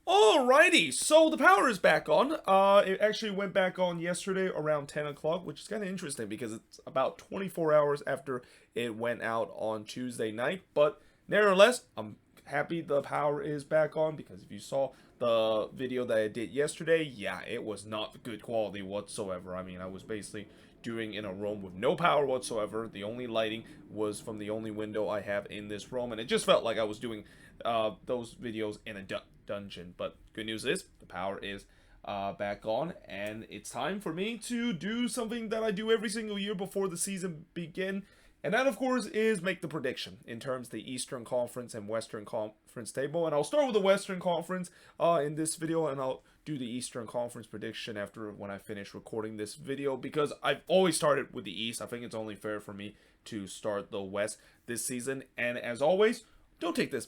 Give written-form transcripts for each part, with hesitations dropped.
Alrighty, so the power is back on. It actually went back on yesterday around 10 o'clock, which is kind of interesting because it's about 24 hours after it went out on Tuesday night. But nevertheless, I'm happy the power is back on because if you saw the video that I did yesterday, yeah, it was not good quality whatsoever. I mean, I was basically doing in a room with no power whatsoever. The only lighting was from the only window I have in this room, and it just felt like I was doing those videos in a dungeon. But good news is the power is back on, and it's time for me to do something that I do every single year before the season begin. And that, of course, is make the prediction in terms of the Eastern Conference and Western Conference table. And I'll start with the Western Conference in this video, and I'll do the Eastern Conference prediction after when I finish recording this video, because I've always started with the East. I think it's only fair for me to start the West this season. And as always, don't take this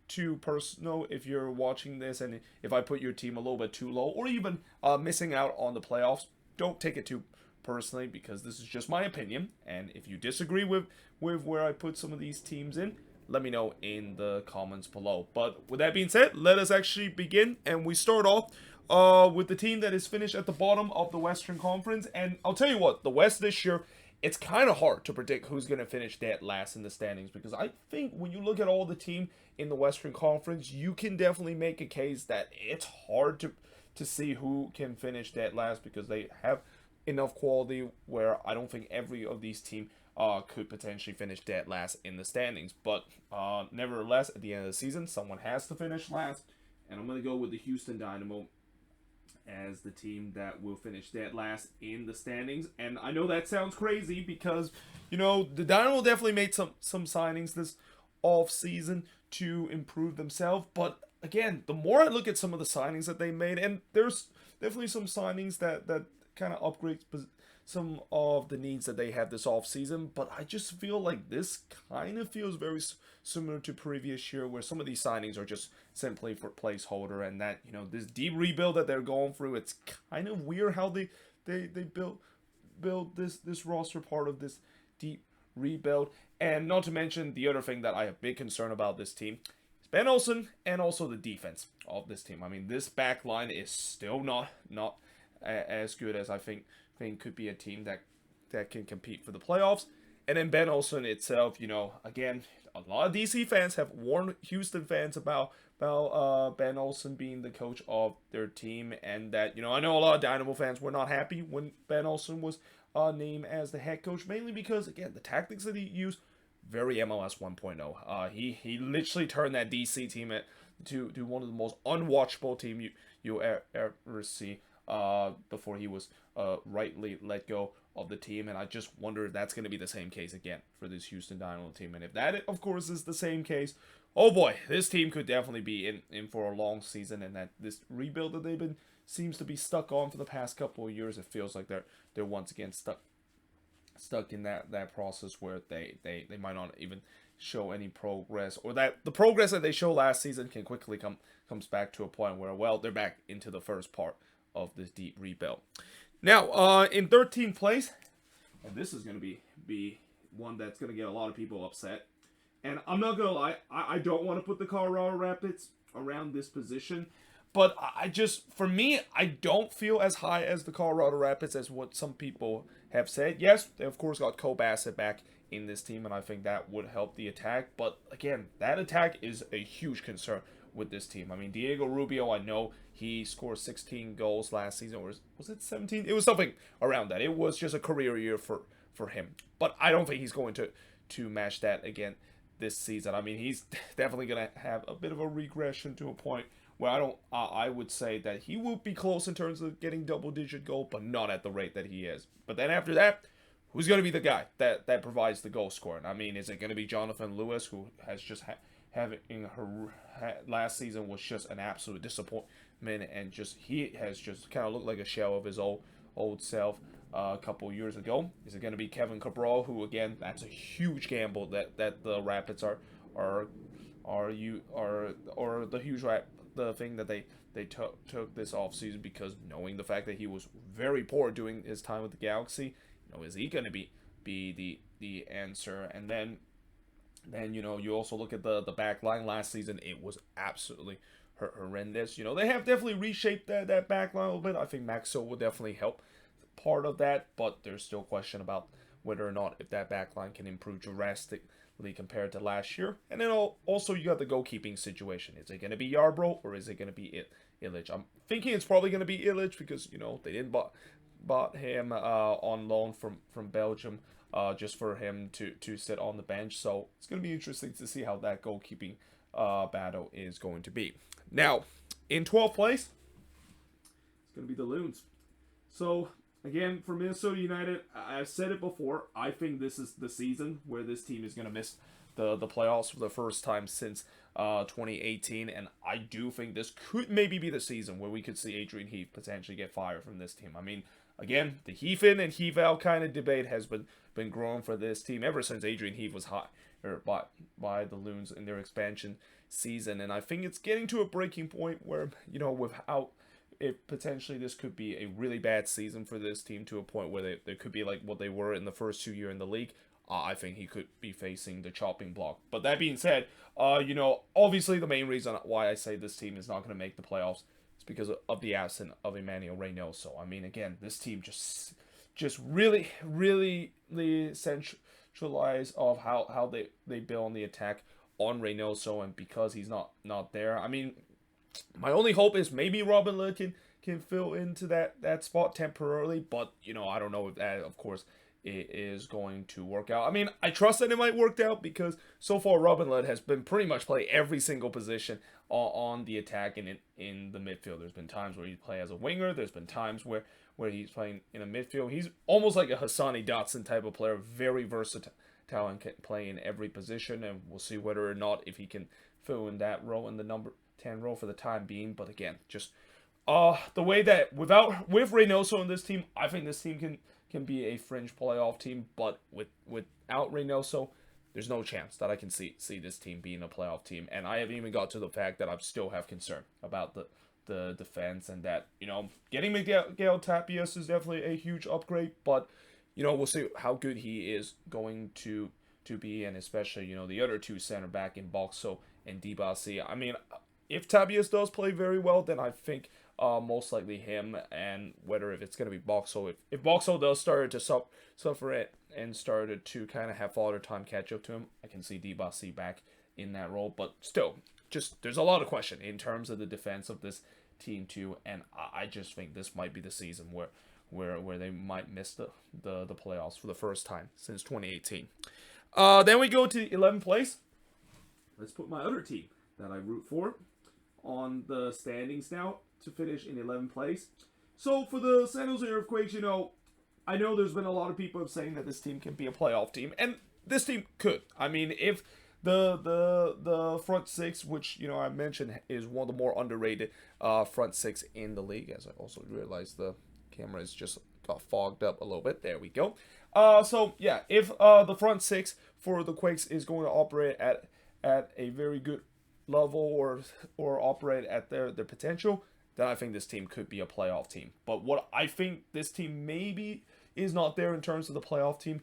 too personal if you're watching this, and if I put your team a little bit too low or even missing out on the playoffs, don't take it too personally, because this is just my opinion. And if you disagree with where I put some of these teams in, let me know in the comments below. But with that being said, let us actually begin, and we start off with the team that is finished at the bottom of the Western Conference. And I'll tell you what, the West this year, it's kind of hard to predict who's going to finish dead last in the standings, because I think when you look at all the team in the Western Conference, you can definitely make a case that it's hard to see who can finish dead last, because they have enough quality where I don't think every of these teams could potentially finish dead last in the standings. But nevertheless, at the end of the season, someone has to finish last, and I'm going to go with the Houston Dynamo as the team that will finish dead last in the standings. And I know that sounds crazy because, the Dynamo definitely made some signings this off season to improve themselves. But again, the more I look at some of the signings that they made, and there's definitely some signings that kind of upgrades some of the needs that they have this off season, but I just feel like this kind of feels very similar to previous year, where some of these signings are just simply for placeholder, and that this deep rebuild that they're going through, it's kind of weird how they build this roster, part of this deep rebuild. And not to mention the other thing that I have big concern about this team is Ben Olsen, and also the defense of this team. I mean, this back line is still not as good as I think could be a team that can compete for the playoffs. And then Ben Olsen itself, again, a lot of DC fans have warned Houston fans about Ben Olsen being the coach of their team, and that I know a lot of Dynamo fans were not happy when Ben Olsen was named as the head coach, mainly because, again, the tactics that he used, very MLS 1.0. He literally turned that DC team to one of the most unwatchable team you ever see. Before he was rightly let go of the team. And I just wonder if that's going to be the same case again for this Houston Dynamo team. And if that, of course, is the same case, oh boy, this team could definitely be in for a long season. And that this rebuild that they've been seems to be stuck on for the past couple of years, it feels like they're once again stuck in that process where they might not even show any progress, or that the progress that they showed last season can quickly comes back to a point where, well, they're back into the first part of this deep rebuild. Now, in 13th place, and this is going to be one that's going to get a lot of people upset. And I'm not going to lie, I don't want to put the Colorado Rapids around this position, but for me, I don't feel as high as the Colorado Rapids as what some people have said. Yes, they of course got Cole Bassett back in this team, and I think that would help the attack. But again, that attack is a huge concern with this team. I mean, Diego Rubio, I know he scored 16 goals last season, or was it 17? It was something around that. It was just a career year for him. But I don't think he's going to match that again this season. I mean, he's definitely going to have a bit of a regression to a point where I would say that he will be close in terms of getting double-digit goal, but not at the rate that he is. But then after that, who's going to be the guy that provides the goal scoring? I mean, is it going to be Jonathan Lewis, who has just having her last season was just an absolute disappointment, and he has just kind of looked like a shell of his old self a couple years ago? Is it going to be Kevin Cabral, who, again, that's a huge gamble that the Rapids are the huge the thing that they took this offseason, because knowing the fact that he was very poor during his time with the Galaxy, is he going to be the answer? And then you also look at the back line last season. It was absolutely horrendous. They have definitely reshaped that back line a little bit. I think Maxwell will definitely help part of that, but there's still question about whether or not if that back line can improve drastically compared to last year. And then also you got the goalkeeping situation. Is it going to be Yarbrough or is it going to be Illich? I'm thinking it's probably going to be Illich because, they didn't bought him on loan from Belgium just for him to sit on the bench. So it's going to be interesting to see how that goalkeeping battle is going to be. Now, in 12th place, it's going to be the Loons. So, again, for Minnesota United, I've said it before, I think this is the season where this team is going to miss the playoffs for the first time since 2018, and I do think this could maybe be the season where we could see Adrian Heath potentially get fired from this team. I mean, again, the Heath in and Heath out kind of debate has been growing for this team ever since Adrian Heath was hired by the Loons in their expansion season, and I think it's getting to a breaking point where, without it, potentially this could be a really bad season for this team to a point where they could be like what they were in the first 2 years in the league. I think he could be facing the chopping block. But that being said, obviously the main reason why I say this team is not going to make the playoffs is because of the absence of Emmanuel Reynoso. I mean, again, this team just really, really centralized of how they build on the attack on Reynoso, and because he's not there, I mean, my only hope is maybe Robin Lod can fill into that spot temporarily, but I don't know if that, of course, it is going to work out. I mean, I trust that it might work out because so far Robin Lod has been pretty much play every single position on the attack and in the midfield. There's been times where he play as a winger. There's been times where he's playing in a midfield. He's almost like a Hassani Dotson type of player, very versatile and can play in every position, and we'll see whether or not if he can fill in that role in the number 10 role for the time being. But again, just the way that with Reynoso in this team, I think this team can be a fringe playoff team, but without Reynoso, there's no chance that I can see this team being a playoff team. And I haven't even got to the fact that I still have concern about the defense, and that, getting Miguel Tapias is definitely a huge upgrade, but we'll see how good he is going to be, and especially, the other two center back in Boxo and Dibasi. I mean, if Tapias does play very well, then I think most likely him, and whether if it's going to be Boxo. If Boxo does start to suffer it and started to kind of have father time catch up to him, I can see Dibasi back in that role. But still, just there's a lot of question in terms of the defense of this team too, and I just think this might be the season where they might miss the playoffs for the first time since 2018. Then we go to 11th place. Let's put my other team that I root for on the standings now to finish in 11th place. So for the San Jose Earthquakes, I know there's been a lot of people saying that this team can be a playoff team, and this team could. I mean, if the front six, which I mentioned is one of the more underrated front six in the league, as I also realized the camera is just got fogged up a little bit. There we go. So yeah, if the front six for the Quakes is going to operate at a very good level or operate at their potential, then I think this team could be a playoff team. But what I think this team maybe is not there in terms of the playoff team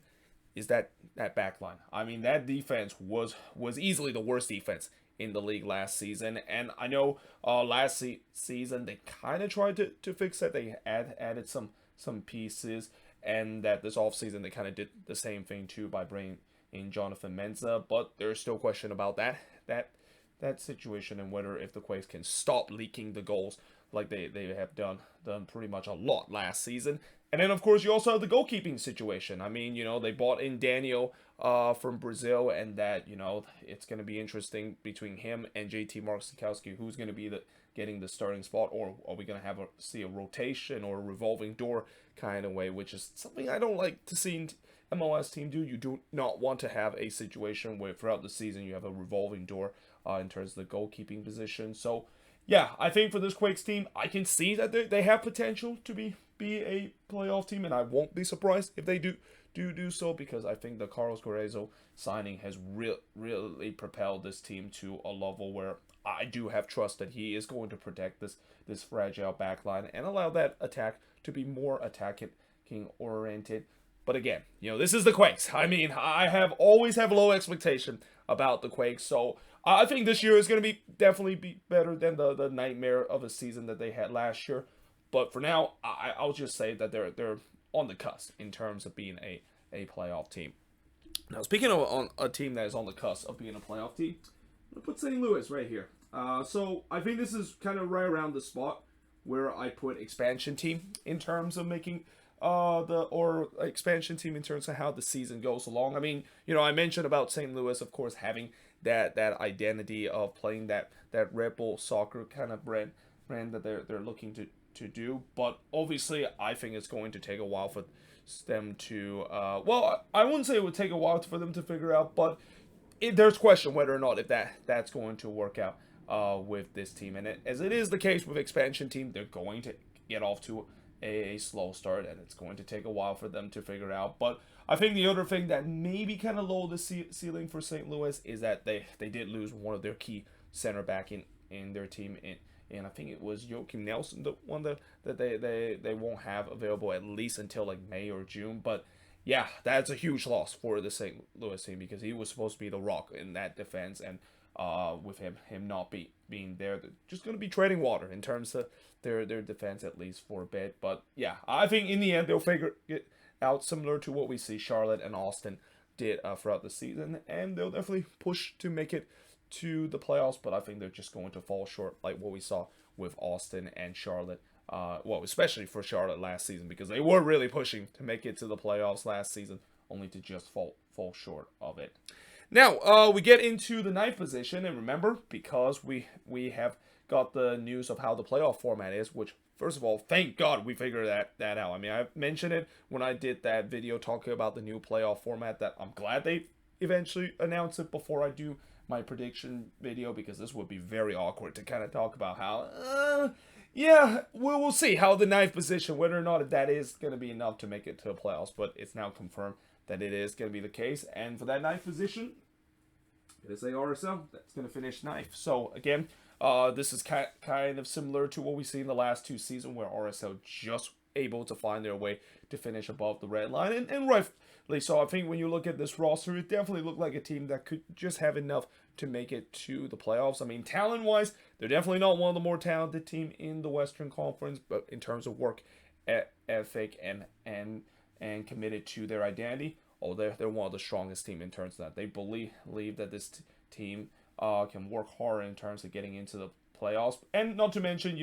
is that back line. I mean, that defense was easily the worst defense in the league last season, and I know last season they kind of tried to fix that. They added some pieces, and that this offseason they kind of did the same thing too by bringing in Jonathan Mensah, but there's still question about that situation and whether if the Quakes can stop leaking the goals like they have done pretty much a lot last season. And then, of course, you also have the goalkeeping situation. I mean, they bought in Daniel from Brazil, and that, it's going to be interesting between him and JT Markowski, who's going to be getting the starting spot, or are we going to see a rotation or a revolving door kind of way, which is something I don't like to see MLS team do. You do not want to have a situation where throughout the season you have a revolving door in terms of the goalkeeping position. So, yeah, I think for this Quakes team, I can see that they have potential to be a playoff team, and I won't be surprised if they do so, because I think the Carlos Correzo signing has really propelled this team to a level where I do have trust that he is going to protect this fragile back line and allow that attack to be more attacking oriented. But again, this is the Quakes. I mean, I have always have low expectation about the Quakes, so I think this year is going to be definitely be better than the nightmare of a season that they had last year. But for now, I'll just say that they're on the cusp in terms of being a playoff team. Now, speaking of on a team that is on the cusp of being a playoff team, I'm going to put St. Louis right here. So I think this is kind of right around the spot where I put expansion team in terms of making or expansion team in terms of how the season goes along. I mean, I mentioned about St. Louis, of course, having that identity of playing that Red Bull soccer kind of brand that they're looking to do. But obviously, I think it's going to take a while for them to well, I wouldn't say it would take a while for them to figure out, but there's question whether or not if that's going to work out with this team. And as it is the case with expansion team, they're going to get off to a slow start, and it's going to take a while for them to figure out. But I think the other thing that maybe kind of lowered the ceiling for St. Louis is that they did lose one of their key center back in their team, and I think it was Joachim Nelson, the one that they won't have available at least until like May or June. But yeah, that's a huge loss for the St. Louis team because he was supposed to be the rock in that defense, and with him not being there, they're just going to be treading water in terms of their defense at least for a bit. But yeah, I think in the end they'll figure it out, similar to what we see Charlotte and Austin did throughout the season, and they'll definitely push to make it to the playoffs. But I think they're just going to fall short, like what we saw with Austin and Charlotte. Well, especially for Charlotte last season, because they were really pushing to make it to the playoffs last season, only to just fall short of it. Now, we get into the ninth position, and remember, because we have got the news of how the playoff format is, which, first of all, thank God we figured that out. I mean, I mentioned it when I did that video talking about the new playoff format, that I'm glad they eventually announced it before I do my prediction video, because this would be very awkward to kind of talk about how, yeah, we'll see how the ninth position, whether or not that is going to be enough to make it to the playoffs, but it's now confirmed that it is going to be the case. And for that ninth position, it is a RSL that's going to finish ninth. So again, this is kind of similar to what we see in the last two seasons, where RSL just able to find their way to finish above the red line, and rightfully so. I think when you look at this roster, it definitely looked like a team that could just have enough to make it to the playoffs. I mean, talent-wise, they're definitely not one of the more talented team in the Western Conference, but in terms of work ethic and committed to their identity, they're one of the strongest team in terms of that. They believe that this team can work hard in terms of getting into the playoffs, and not to mention,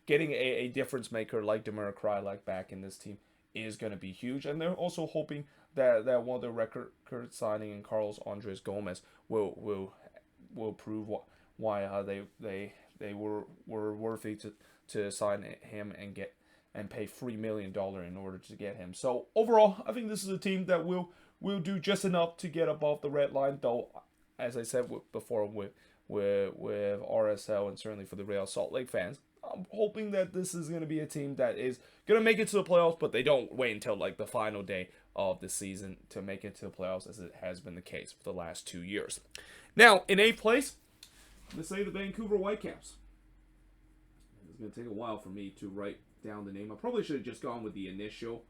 getting a difference maker like Demir Krylak back in this team is going to be huge. And they're also hoping that one of their record signing in Carlos Andres Gomez will prove why they were worthy to sign him and pay $3 million in order to get him. So overall, I think this is a team that will do just enough to get above the red line, though, as I said before with RSL, and certainly for the Real Salt Lake fans, I'm hoping that this is going to be a team that is going to make it to the playoffs, but they don't wait until like the final day of the season to make it to the playoffs, as it has been the case for the last 2 years. Now, in 8th place, let's say the Vancouver Whitecaps. It's going to take a while for me to write down the name. I probably should have just gone with the initial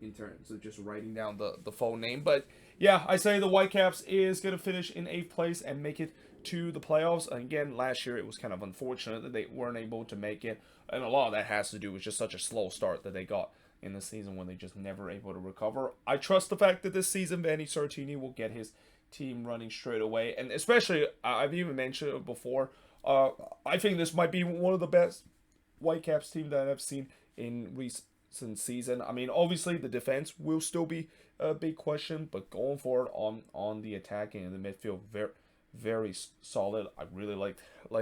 in terms of just writing down the full name. But yeah, I say the Whitecaps is going to finish in 8th place and make it to the playoffs. Again, last year it was kind of unfortunate that they weren't able to make it, and a lot of that has to do with just such a slow start that they got in the season when they just never able to recover. I trust the fact that this season Vanni Sartini will get his team running straight away, and especially, I've even mentioned it before, I think this might be one of the best Whitecaps team that I've seen in recent season. I mean, obviously the defense will still be a big question, but going forward on the attacking and the midfield, very solid. I really like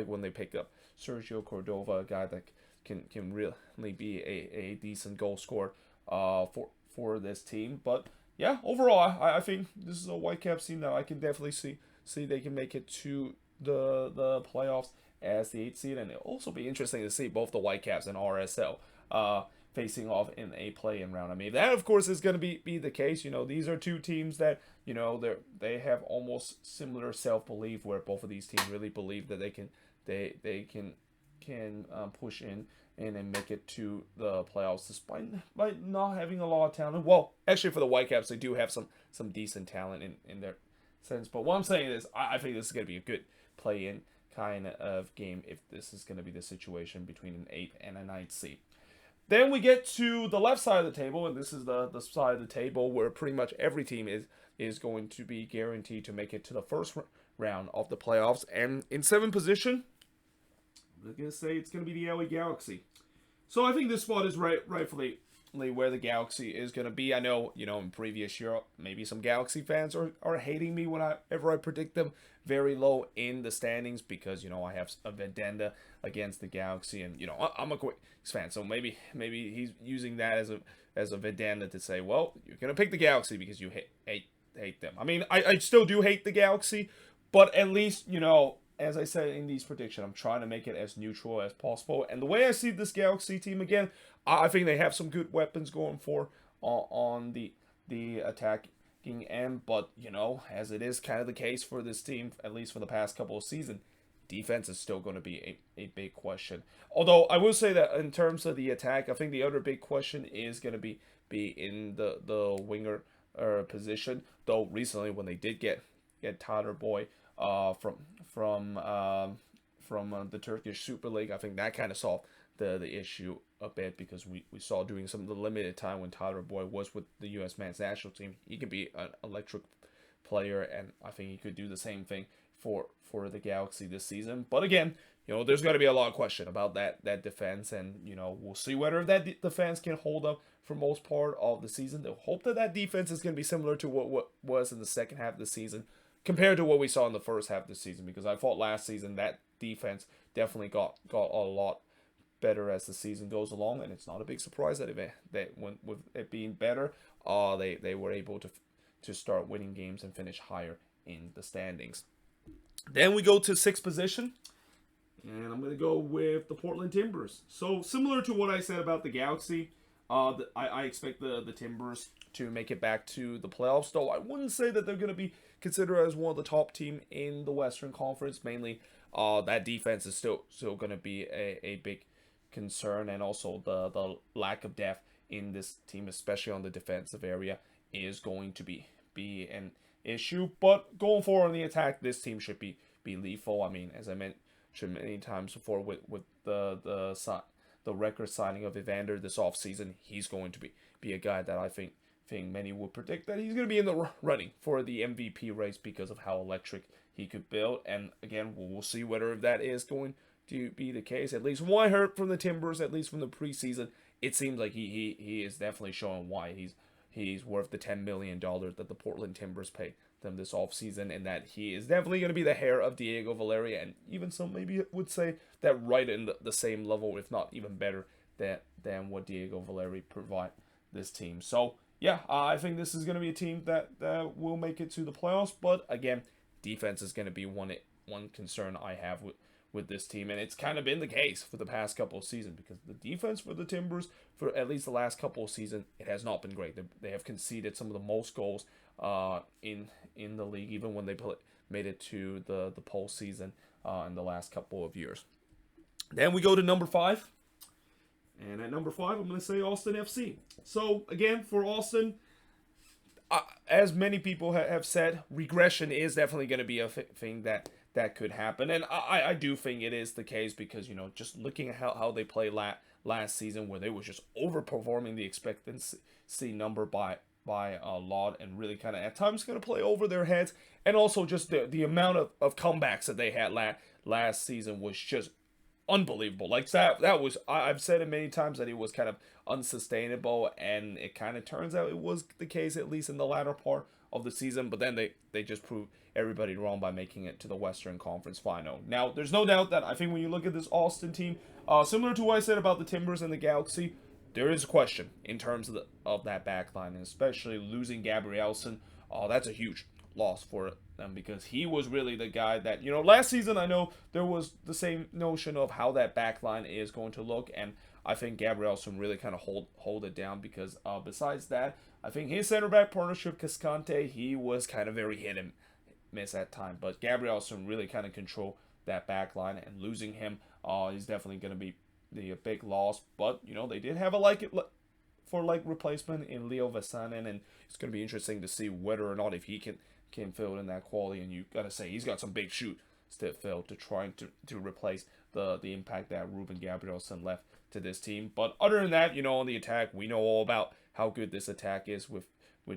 when they pick up Sergio Cordova, a guy that can really be a decent goal scorer for this team. But yeah, overall, I think this is a Whitecaps team that I can definitely see they can make it to the playoffs as the 8th seed, and it'll also be interesting to see both the Whitecaps and RSL facing off in a play-in round. I mean, that of course is going to be the case. These are two teams that they have almost similar self-belief, where both of these teams really believe that they can push in and make it to the playoffs despite not having a lot of talent. Well, actually, for the Whitecaps, they do have some decent talent in their sense. But what I'm saying is, I think this is going to be a good play-in kind of game if this is going to be the situation between an 8th and a 9th seed. Then we get to the left side of the table, and this is the side of the table where pretty much every team is going to be guaranteed to make it to the first round of the playoffs. And in 7th position, I'm going to say it's going to be the LA Galaxy. So I think this spot is rightfully where the Galaxy is going to be. I know, in previous year, maybe some Galaxy fans are hating me whenever I predict them very low in the standings because, I have a vendetta against the Galaxy and, I'm a Quakes fan. So maybe he's using that as a vendetta to say, well, you're going to pick the Galaxy because you hate them. I mean, I still do hate the Galaxy, but at least, as I said in these predictions, I'm trying to make it as neutral as possible. And the way I see this Galaxy team, again, I think they have some good weapons going for on the attacking end. But, as it is kind of the case for this team, at least for the past couple of seasons, defense is still going to be a big question. Although, I will say that in terms of the attack, I think the other big question is going to be in the winger position. Though, recently, when they did get Tyler Boyd, from the Turkish Super League, I think that kind of solved the issue a bit because we saw during some of the limited time when Tyler Boyd was with the U.S. men's national team, he could be an electric player, and I think he could do the same thing for the Galaxy this season. But again, there's got to be a lot of question about that defense, and we'll see whether that defense can hold up for most part of the season. They'll hope that defense is going to be similar to what was in the second half of the season, compared to what we saw in the first half of the season, because I thought last season that defense definitely got a lot better as the season goes along, and it's not a big surprise that with it being better, they were able to start winning games and finish higher in the standings. Then we go to 6th position, and I'm going to go with the Portland Timbers. So similar to what I said about the Galaxy, I expect the Timbers to make it back to the playoffs, though I wouldn't say that they're going to be considered as one of the top team in the Western Conference. Mainly, that defense is still going to be a big concern, and also the lack of depth in this team, especially on the defensive area, is going to be an issue. But going forward on the attack, this team should be lethal. I mean, as I mentioned many times before, with the record signing of Evander this offseason, he's going to be a guy that I think many would predict that he's going to be in the running for the MVP race because of how electric he could build. And again, we'll see whether that is going to be the case. At least what I heard from the Timbers, at least from the preseason, it seems like he is definitely showing why he's worth the $10 million that the Portland Timbers paid them this offseason, and that he is definitely going to be the heir of Diego Valeri, and even some maybe would say that right in the same level, if not even better than what Diego Valeri provide this team. So yeah, I think this is going to be a team that will make it to the playoffs. But again, defense is going to be one concern I have with this team, and it's kind of been the case for the past couple of seasons, because the defense for the Timbers, for at least the last couple of seasons, it has not been great. They have conceded some of the most goals in the league, even when they made it to the postseason in the last couple of years. Then we go to number 5. And at number 5, I'm going to say Austin FC. So, again, for Austin, as many people have said, regression is definitely going to be a thing that could happen. And I do think it is the case because, just looking at how they played last season, where they were just overperforming the expectancy number by a lot, and really kind of at times going to play over their heads. And also just the amount of comebacks that they had last season was just unbelievable. Like that was, I've said it many times that it was kind of unsustainable, and it kind of turns out it was the case, at least in the latter part of the season. But then they just proved everybody wrong by making it to the Western Conference final. Now, there's no doubt that I think when you look at this Austin team, similar to what I said about the Timbers and the Galaxy, there is a question in terms of that back line, and especially losing Gabrielson. That's a huge loss for them, because he was really the guy that, last season I know there was the same notion of how that back line is going to look, and I think Gabrielson really kind of hold it down, because besides that, I think his center back partnership, Cascante, he was kind of very hit and miss at time, but Gabrielson really kind of controlled that back line, and losing him is definitely going to be a big loss. But they did have for replacement in Leo Vasanen, and it's going to be interesting to see whether or not if he can fill in that quality. And you got to say he's got some big shoes to fill to trying to replace the impact that Ruben Gabrielson left to this team. But other than that, on the attack, we know all about how good this attack is with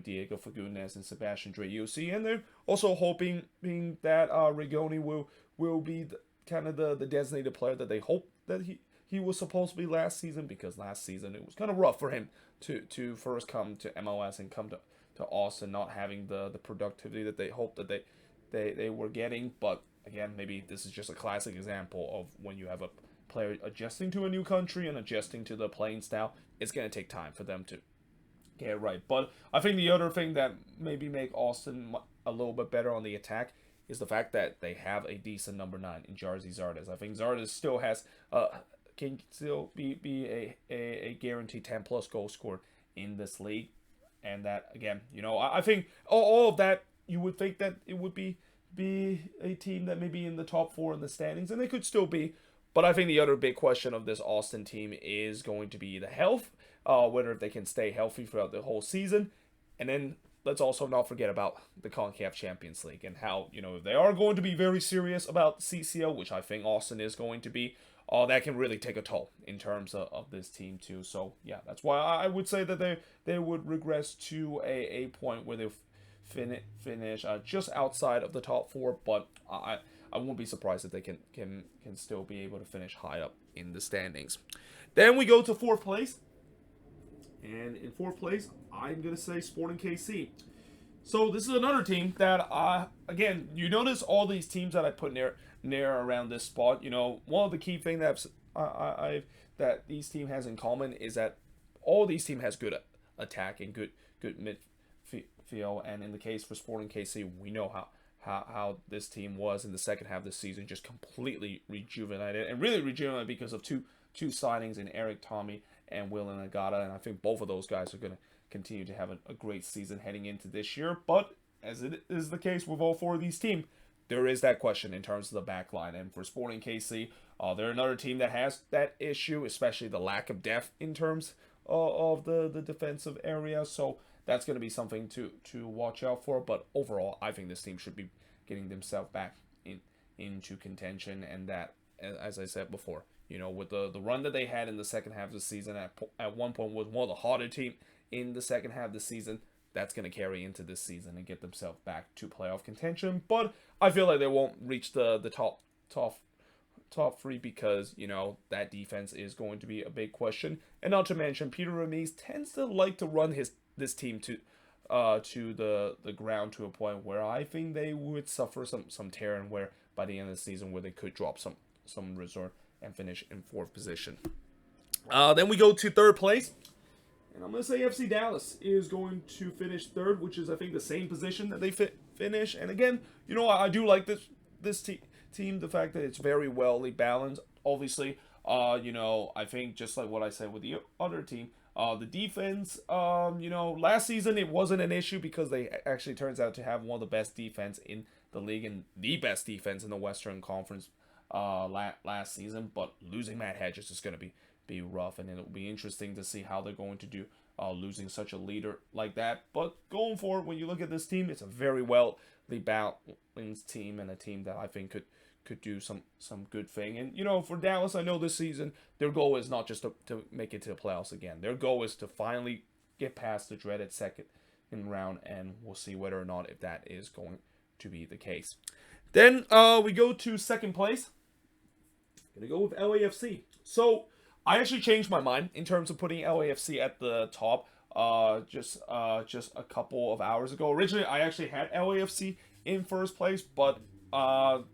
Diego Fagundes and Sebastian Driussi, and they're also hoping that Rigoni will be kind of the designated player that they hope that he was supposed to be last season, because last season it was kind of rough for him to first come to MLS and come to Austin, not having the productivity that they hoped that they were getting. But again, maybe this is just a classic example of when you have a player adjusting to a new country and adjusting to the playing style, it's going to take time for them to get it right. But I think the other thing that maybe make Austin a little bit better on the attack is the fact that they have a decent number 9 in Jerzy Zardes. I think Zardes still can still be a guaranteed 10 plus goal scorer in this league. And that, again, I think all of that, you would think that it would be a team that may be in the top 4 in the standings, and they could still be. But I think the other big question of this Austin team is going to be the health, whether they can stay healthy throughout the whole season. And then let's also not forget about the CONCACAF Champions League and how, if they are going to be very serious about CCL, which I think Austin is going to be, that can really take a toll in terms of this team too. So yeah, that's why I would say that they would regress to a point where they finish just outside of the top 4, but I won't be surprised if they can still be able to finish high up in the standings. Then we go to 4th place. And in 4th place, I'm going to say Sporting KC. So this is another team that, again, you notice all these teams that I put near around this spot. One of the key things that these team has in common is that all these team has good attack and good midfield. And in the case for Sporting KC, we know how this team was in the second half of the season, just completely rejuvenated, and really rejuvenated because of two signings in Eric Tommy and William Agata, and I think both of those guys are going to continue to have a great season heading into this year. But as it is the case with all 4 of these teams, there is that question in terms of the back line. And for Sporting KC, they're another team that has that issue, especially the lack of depth in terms of the defensive area. So that's going to be something to watch out for. But overall, I think this team should be getting themselves back into contention, and that, as I said before, with the run that they had in the second half of the season, at one point was one of the harder team in the second half of the season, that's going to carry into this season and get themselves back to playoff contention. But I feel like they won't reach the top 3 because, that defense is going to be a big question. And not to mention, Peter Ramirez tends to like to run this team to the ground to a point where I think they would suffer some tear, and where by the end of the season where they could drop some resort and finish in 4th position. Then we go to 3rd place. And I'm going to say FC Dallas is going to finish 3rd, which is, I think, the same position that they finish. And again, I do like this team, the fact that it's very well balanced. Obviously, I think just like what I said with the other team, the defense, last season it wasn't an issue because they actually turns out to have one of the best defense in the league and the best defense in the Western Conference last season. But losing Matt Hedges is going to be rough, and it'll be interesting to see how they're going to do losing such a leader like that. But going forward, when you look at this team, it's a very well balanced team, and a team that I think could do some good thing. And for Dallas, I know this season their goal is not just to make it to the playoffs again. Their goal is to finally get past the dreaded second round, and we'll see whether or not if that is going to be the case. Then we go to 2nd place. Gonna go with LAFC. So I actually changed my mind in terms of putting LAFC at the top just a couple of hours ago. Originally, I actually had LAFC in 1st place, but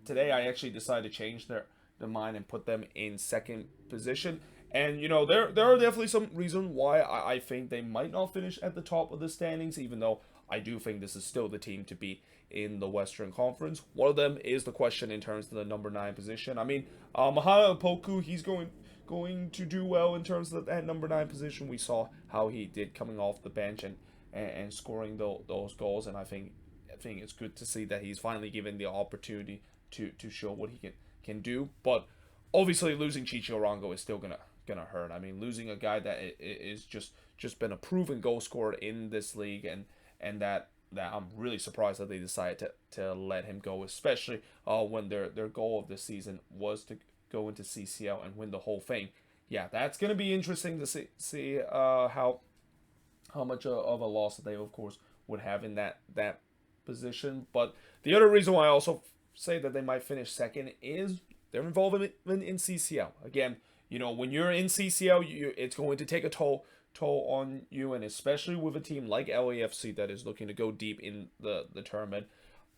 today I actually decided to change their mind and put them in 2nd position. And, there are definitely some reasons why I think they might not finish at the top of the standings, even though I do think this is still the team to beat in the Western Conference. One of them is the question in terms of the number 9 position. I mean, Mahana Opoku, he's going to do well in terms of that number 9 position. We saw how he did coming off the bench and scoring those goals, and I think it's good to see that he's finally given the opportunity to show what he can do. But obviously losing Chicho Arango is still gonna hurt. I mean, losing a guy that is just been a proven goal scorer in this league, and that I'm really surprised that they decided to let him go, especially when their goal of this season was to go into CCL and win the whole thing. Yeah, that's gonna be interesting to see how much of a loss that they of course would have in that position. But the other reason why I also say that they might finish second is their involvement in CCL. Again, when you're in CCL, it's going to take a toll on you, and especially with a team like LAFC that is looking to go deep in the tournament.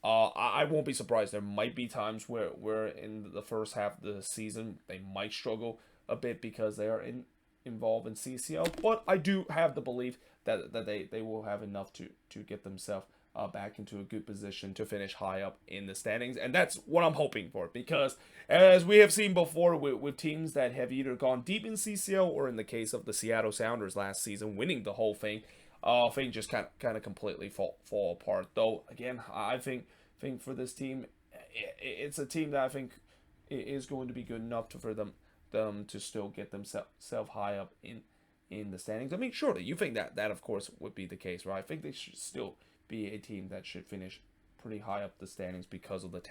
I won't be surprised. There might be times where in the first half of the season they might struggle a bit because they are involved in CCL, but I do have the belief that they will have enough to get themselves back into a good position to finish high up in the standings, and that's what I'm hoping for, because as we have seen before with teams that have either gone deep in CCL, or in the case of the Seattle Sounders last season winning the whole thing, things just kind of completely fall apart. Though again, I think for this team, it's a team that I think is going to be good enough for them to still get themselves high up in the standings. I mean, surely you think that of course would be the case, right? I think they should still be a team that should finish pretty high up the standings because of the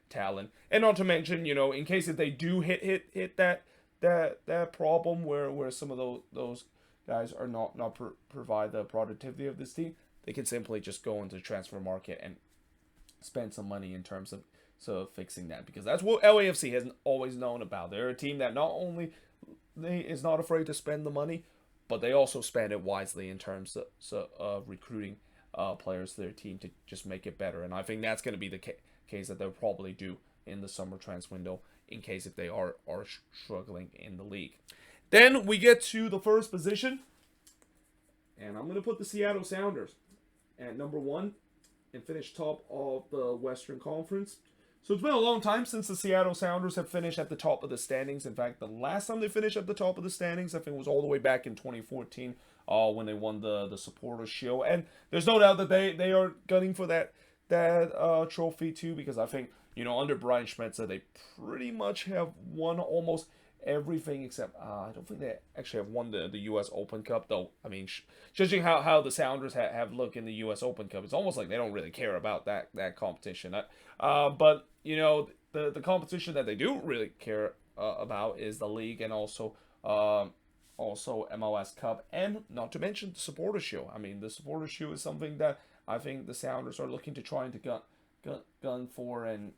talent, and not to mention, in case if they do hit that problem where some of those guys are not provide the productivity of this team, they can simply just go into the transfer market and spend some money in terms of fixing that, because that's what LAFC has always known about. They're a team that not only is not afraid to spend the money, but they also spend it wisely in terms of recruiting players to their team to just make it better. And I think that's going to be the case that they'll probably do in the summer transfer window, in case if they are struggling in the league. Then we get to the first position, and I'm going to put the Seattle Sounders at number 1 and finish top of the Western Conference. So it's been a long time since the Seattle Sounders have finished at the top of the standings. In fact, the last time they finished at the top of the standings, I think, was all the way back in 2014 when they won the Supporters Shield. And there's no doubt that they are gunning for that trophy too, because I think, under Brian Schmetzer, they pretty much have won almost everything except I don't think they actually have won the U.S. Open Cup, though. I mean, judging how the Sounders have looked in the U.S. Open Cup, it's almost like they don't really care about that competition. But the competition that they do really care about is the league, and also MLS Cup, and not to mention the Supporters Shield. I mean, the Supporters Shield is something that I think the Sounders are looking to trying to gun for, and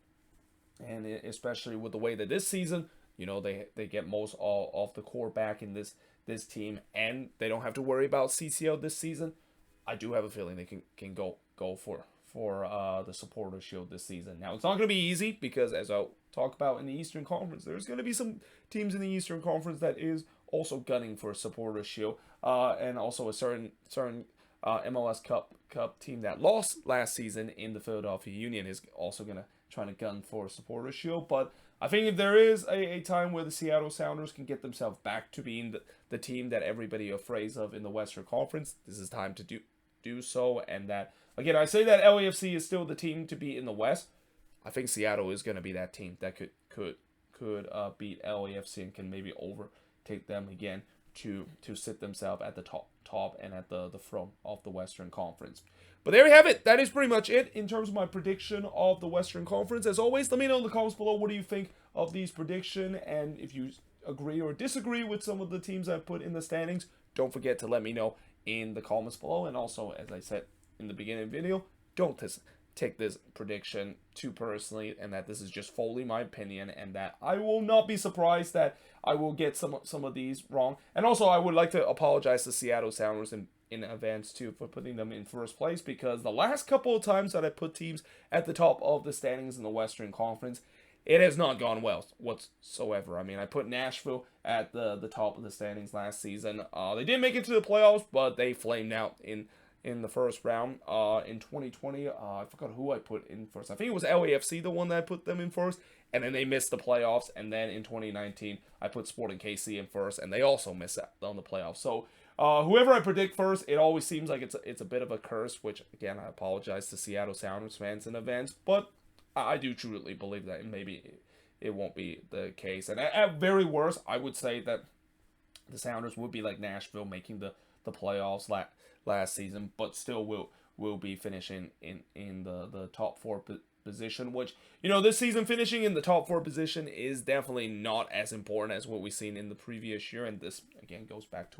especially with the way that this season, they get most all of the core back in this team, and they don't have to worry about CCL this season. I do have a feeling they can go for the Supporters Shield this season. Now, it's not going to be easy, because as I'll talk about in the Eastern Conference, there's going to be some teams in the Eastern Conference that is also gunning for a Supporters Shield, and also a certain MLS Cup team that lost last season in the Philadelphia Union is also going to try to gun for a Supporters Shield. But I think if there is a time where the Seattle Sounders can get themselves back to being the team that everybody is afraid of in the Western Conference, this is time to do so. And that, again, I say that LAFC is still the team to beat in the West. I think Seattle is going to be that team that could beat LAFC and can maybe overtake them again to sit themselves at the top and at the front of the Western Conference. But there you have it. That is pretty much it in terms of my prediction of the Western Conference. As always, let me know in the comments below, what do you think of these predictions, and if you agree or disagree with some of the teams I put in the standings, don't forget to let me know in the comments below. And also, as I said in the beginning of the video, don't take this prediction too personally, and that this is just fully my opinion, and that I will not be surprised that I will get some of these wrong. And also, I would like to apologize to Seattle Sounders in advance too for putting them in first place, because the last couple of times that I put teams at the top of the standings in the Western Conference, it has not gone well whatsoever. I mean, I put Nashville at the top of the standings last season. They didn't make it to the playoffs, but they flamed out in the first round. In 2020, I forgot who I put in first. I think it was LAFC, the one that I put them in first, and then they missed the playoffs. And then in 2019, I put Sporting KC in first, and they also missed out on the playoffs. So whoever I predict first, it always seems like it's a bit of a curse, which, again, I apologize to Seattle Sounders fans in advance, but I do truly believe that maybe it won't be the case. And at very worst, I would say that the Sounders would be like Nashville, making the playoffs last season, but still will be finishing in the top four position, which, this season finishing in the top four position is definitely not as important as what we've seen in the previous year. And this again goes back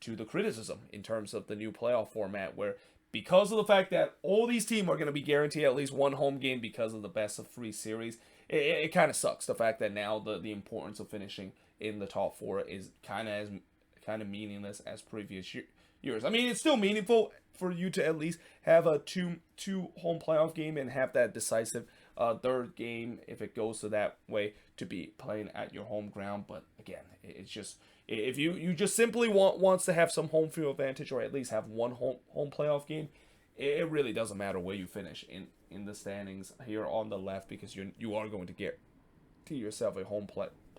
to the criticism in terms of the new playoff format, where because of the fact that all these teams are going to be guaranteed at least one home game because of the best of three series, it kind of sucks the fact that now the importance of finishing in the top four is kind of meaningless as previous years. I mean, it's still meaningful for you to at least have a two home playoff game and have that decisive third game, if it goes to that way, to be playing at your home ground. But again, it's just, if you just simply wants to have some home field advantage, or at least have one home playoff game, it really doesn't matter where you finish in the standings here on the left, because you are going to get to yourself a home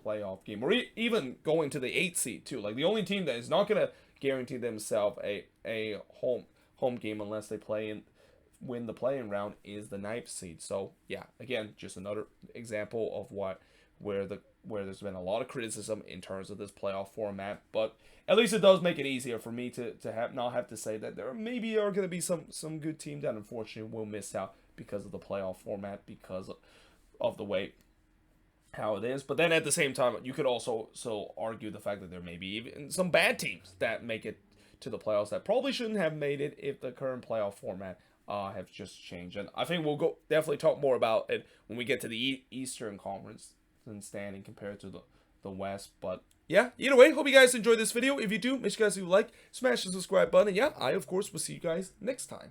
playoff game, or even going to the 8th seed too. Like, the only team that is not going to guarantee themselves a home game unless they win the playing round is the 9th seed. So yeah, again, just another example of where there's been a lot of criticism in terms of this playoff format, but at least it does make it easier for me to not have to say that there maybe are going to be some good teams that unfortunately will miss out because of the playoff format, because of the way how it is. But then at the same time, you could also argue the fact that there may be even some bad teams that make it to the playoffs that probably shouldn't have made it if the current playoff format have just changed. And I think we'll definitely talk more about it when we get to the Eastern Conference and standing compared to the West. But yeah, either way, hope you guys enjoyed this video. If you do, make sure you guys do like, smash the subscribe button, and yeah, I of course will see you guys next time.